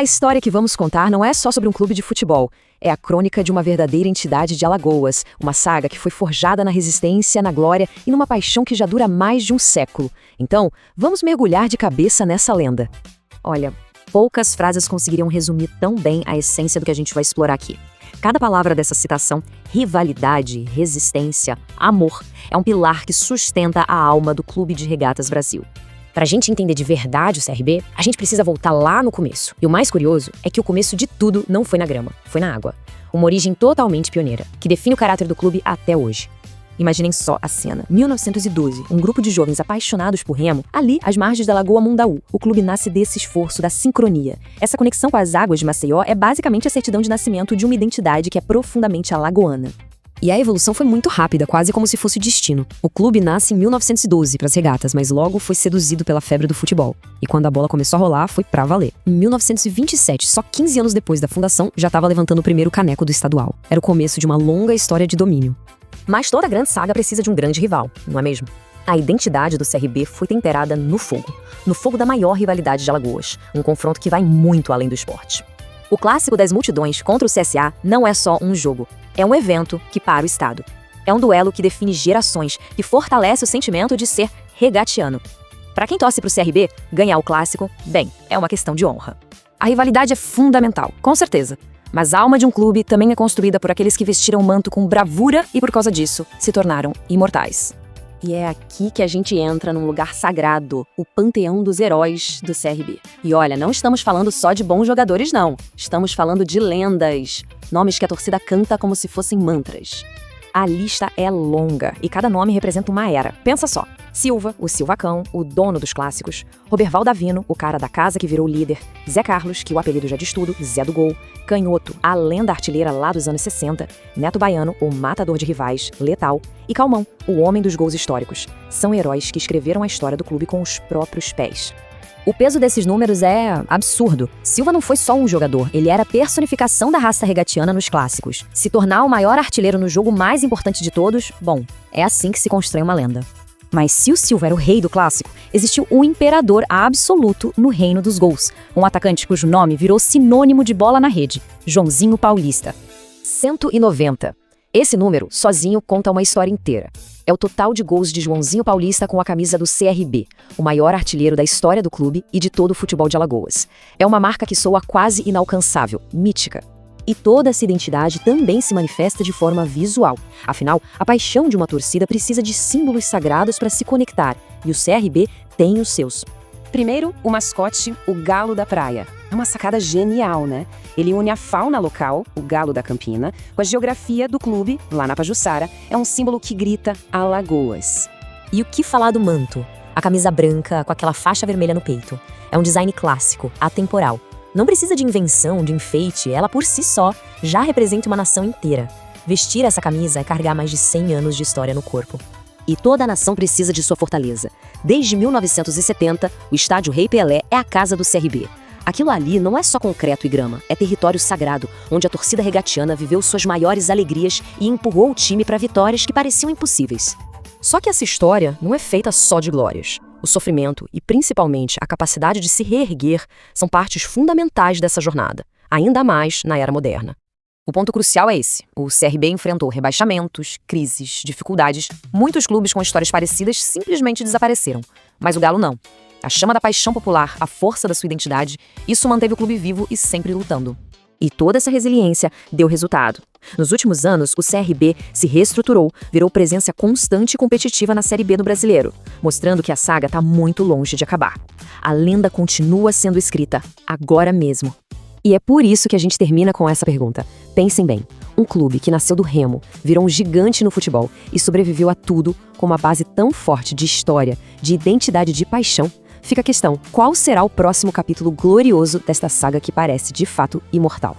A história que vamos contar não é só sobre um clube de futebol, é a crônica de uma verdadeira entidade de Alagoas, uma saga que foi forjada na resistência, na glória e numa paixão que já dura mais de um século. Então, vamos mergulhar de cabeça nessa lenda. Olha, poucas frases conseguiriam resumir tão bem a essência do que a gente vai explorar aqui. Cada palavra dessa citação, rivalidade, resistência, amor, é um pilar que sustenta a alma do Clube de Regatas Brasil. Para a gente entender de verdade o CRB, a gente precisa voltar lá no começo. E o mais curioso é que o começo de tudo não foi na grama, foi na água. Uma origem totalmente pioneira, que define o caráter do clube até hoje. Imaginem só a cena. 1912, um grupo de jovens apaixonados por remo, ali às margens da Lagoa Mundaú. O clube nasce desse esforço, da sincronia. Essa conexão com as águas de Maceió é basicamente a certidão de nascimento de uma identidade que é profundamente alagoana. E a evolução foi muito rápida, quase como se fosse o destino. O clube nasce em 1912 para as regatas, mas logo foi seduzido pela febre do futebol. E quando a bola começou a rolar, foi pra valer. Em 1927, só 15 anos depois da fundação, já estava levantando o primeiro caneco do estadual. Era o começo de uma longa história de domínio. Mas toda grande saga precisa de um grande rival, não é mesmo? A identidade do CRB foi temperada no fogo da maior rivalidade de Alagoas, um confronto que vai muito além do esporte. O clássico das multidões contra o CSA não é só um jogo, é um evento que para o estado. É um duelo que define gerações, que fortalece o sentimento de ser regatiano. Para quem torce para o CRB, ganhar o clássico, bem, é uma questão de honra. A rivalidade é fundamental, com certeza. Mas a alma de um clube também é construída por aqueles que vestiram o manto com bravura e, por causa disso, se tornaram imortais. E é aqui que a gente entra num lugar sagrado, o panteão dos heróis do CRB. E olha, não estamos falando só de bons jogadores, não. Estamos falando de lendas, nomes que a torcida canta como se fossem mantras. A lista é longa e cada nome representa uma era. Pensa só. Silva, o Silvacão, o dono dos clássicos. Roberval Davino, o cara da casa que virou líder. Zé Carlos, que o apelido já diz tudo, Zé do Gol. Canhoto, a lenda artilheira lá dos anos 60. Neto Baiano, o matador de rivais, letal. E Calmão, o homem dos gols históricos. São heróis que escreveram a história do clube com os próprios pés. O peso desses números é absurdo. Silva não foi só um jogador, ele era a personificação da raça regatiana nos clássicos. Se tornar o maior artilheiro no jogo mais importante de todos, bom, é assim que se constrói uma lenda. Mas se o Silva era o rei do clássico, existiu um imperador absoluto no reino dos gols. Um atacante cujo nome virou sinônimo de bola na rede, Joãozinho Paulista. 190. Esse número, sozinho, conta uma história inteira. É o total de gols de Joãozinho Paulista com a camisa do CRB, o maior artilheiro da história do clube e de todo o futebol de Alagoas. É uma marca que soa quase inalcançável, mítica. E toda essa identidade também se manifesta de forma visual. Afinal, a paixão de uma torcida precisa de símbolos sagrados para se conectar, e o CRB tem os seus. Primeiro, o mascote, o Galo da Praia. É uma sacada genial, né? Ele une a fauna local, o Galo da Campina, com a geografia do clube, lá na Pajuçara. É um símbolo que grita Alagoas. E o que falar do manto? A camisa branca com aquela faixa vermelha no peito. É um design clássico, atemporal. Não precisa de invenção, de enfeite, ela por si só já representa uma nação inteira. Vestir essa camisa é carregar mais de 100 anos de história no corpo. E toda a nação precisa de sua fortaleza. Desde 1970, o estádio Rei Pelé é a casa do CRB. Aquilo ali não é só concreto e grama, é território sagrado, onde a torcida regatiana viveu suas maiores alegrias e empurrou o time para vitórias que pareciam impossíveis. Só que essa história não é feita só de glórias. O sofrimento e, principalmente, a capacidade de se reerguer são partes fundamentais dessa jornada, ainda mais na era moderna. O ponto crucial é esse. O CRB enfrentou rebaixamentos, crises, dificuldades. Muitos clubes com histórias parecidas simplesmente desapareceram. Mas o Galo não. A chama da paixão popular, a força da sua identidade, isso manteve o clube vivo e sempre lutando. E toda essa resiliência deu resultado. Nos últimos anos, o CRB se reestruturou, virou presença constante e competitiva na Série B do Brasileiro, mostrando que a saga está muito longe de acabar. A lenda continua sendo escrita, agora mesmo. E é por isso que a gente termina com essa pergunta. Pensem bem, um clube que nasceu do remo, virou um gigante no futebol e sobreviveu a tudo com uma base tão forte de história, de identidade e de paixão. Fica a questão, qual será o próximo capítulo glorioso desta saga que parece, de fato, imortal?